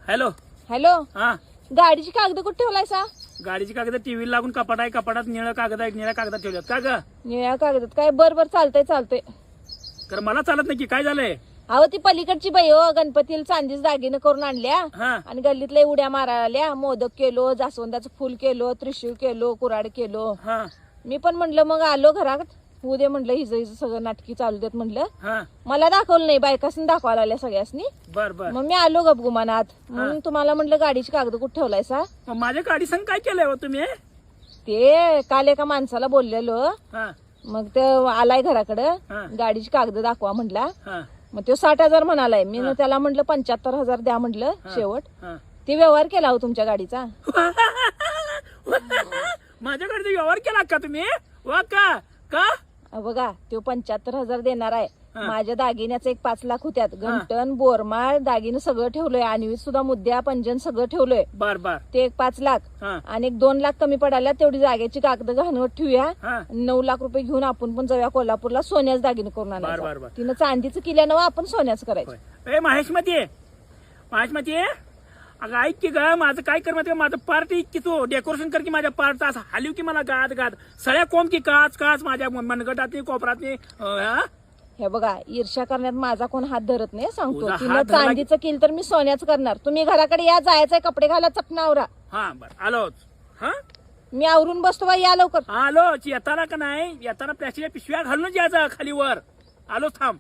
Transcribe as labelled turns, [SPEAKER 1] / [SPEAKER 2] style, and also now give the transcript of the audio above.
[SPEAKER 1] Hello
[SPEAKER 2] hello,
[SPEAKER 1] हा
[SPEAKER 2] गाडीची कागद कुठे ठेवलायसा?
[SPEAKER 1] गाडीची कागद टीव्ही लागून कपाट आहे, कपाटात निळं कागद आहे, निळ्या कागदात ठेवल्यात का ग?
[SPEAKER 2] निळ्या कागदात काय? बर चालतंय.
[SPEAKER 1] तर मला चालत नाही की काय झालंय?
[SPEAKER 2] अहो ती पलीकडची बाई हो, गणपतीला चांदीच दागिने करून आणल्या
[SPEAKER 1] हा
[SPEAKER 2] आणि गल्लीतल्या उड्या मारायला आल्या. मोदक केलो, जास्वंदाचं फुल केलो, त्रिशूळ केलो, कुराड केलो.
[SPEAKER 1] हा
[SPEAKER 2] मी पण म्हणलं मग आलो घरात, होऊ दे म्हणलं, हिचं सगळं नाटकी चालू देत म्हणलं.
[SPEAKER 1] हा
[SPEAKER 2] मला दाखवलं नाही, बायकासनी दाखवायला आल्या सगळ्यासनी.
[SPEAKER 1] बर बर.
[SPEAKER 2] मग मी आलो गपगुमानात. म्हणून तुम्हाला म्हणलं गाडीची कागद कुठे ठेवलायसा?
[SPEAKER 1] मग माझ्या गाडी संग काय केलंय हो तुम्ही?
[SPEAKER 2] ते काल एका माणसाला बोललेलो,
[SPEAKER 1] हा
[SPEAKER 2] मग ते आलाय
[SPEAKER 1] हा.
[SPEAKER 2] घराकडं, गाडीची कागद दाखवा म्हटला.
[SPEAKER 1] हा
[SPEAKER 2] मग तो 60,000 म्हणालाय. मी
[SPEAKER 1] हा.
[SPEAKER 2] त्याला म्हटलं 75,000 द्या म्हटलं शेवट.
[SPEAKER 1] हा.
[SPEAKER 2] ते व्यवहार केला हो तुमच्या गाडीचा.
[SPEAKER 1] माझ्या गाडीचा व्यवहार केला का तुम्ही? वा का का?
[SPEAKER 2] बघा, तो 75,000 देणार आहे.
[SPEAKER 1] हा.
[SPEAKER 2] माझ्या दागिन्याचं एक 5 लाख होत्यात. गंटन, बोरमाळ, दागिने सगळं ठेवलंय. आणि सुद्धा मुद्द्या, पंजन सगळं ठेवलंय.
[SPEAKER 1] बर बर.
[SPEAKER 2] ते एक 5 लाख
[SPEAKER 1] हा
[SPEAKER 2] आणि एक 2 लाख कमी पडाल्या. तेवढी जागेची कागद घाणवत ठेवूया.
[SPEAKER 1] हा
[SPEAKER 2] 9 लाख रुपये घेऊन आपण पण जाऊया कोल्हापूरला, सोन्याच दागिने करून
[SPEAKER 1] बर, बर,
[SPEAKER 2] आणायचं.
[SPEAKER 1] बर.
[SPEAKER 2] तिनं चांदीचं केल्यानं आपण सोन्याचं करायचं.
[SPEAKER 1] ए महेशमती, महेशमती, अगं ऐक की ग, माझं काय कर माहिती का, माझं पार्ट की तू डेकोरेशन कर की माझ्या पार्टचा, असं हालीव की मला गात गात सळ्या कोंब की काच काच माझ्या मनगटातनी कोपरातनी.
[SPEAKER 2] हे बघा, ईर्ष्या करण्यात माझा कोण हात धरत नाही सांगतो.
[SPEAKER 1] तुझा
[SPEAKER 2] तिनं
[SPEAKER 1] हात धरला की-
[SPEAKER 2] चांदीचं केलं तर मी सोन्याचं करणार. तुम्ही घराकडे या, जायचंय, कपडे घाला, चकनावरा.
[SPEAKER 1] हा बर आलोच. हा
[SPEAKER 2] मी आवरून बसतो बा, या लवकर.
[SPEAKER 1] आलोच. येताना का नाही, येताना प्लॅस्टिकच्या पिशव्या घालूनच यायचं खाली वर. आलोच, थांब.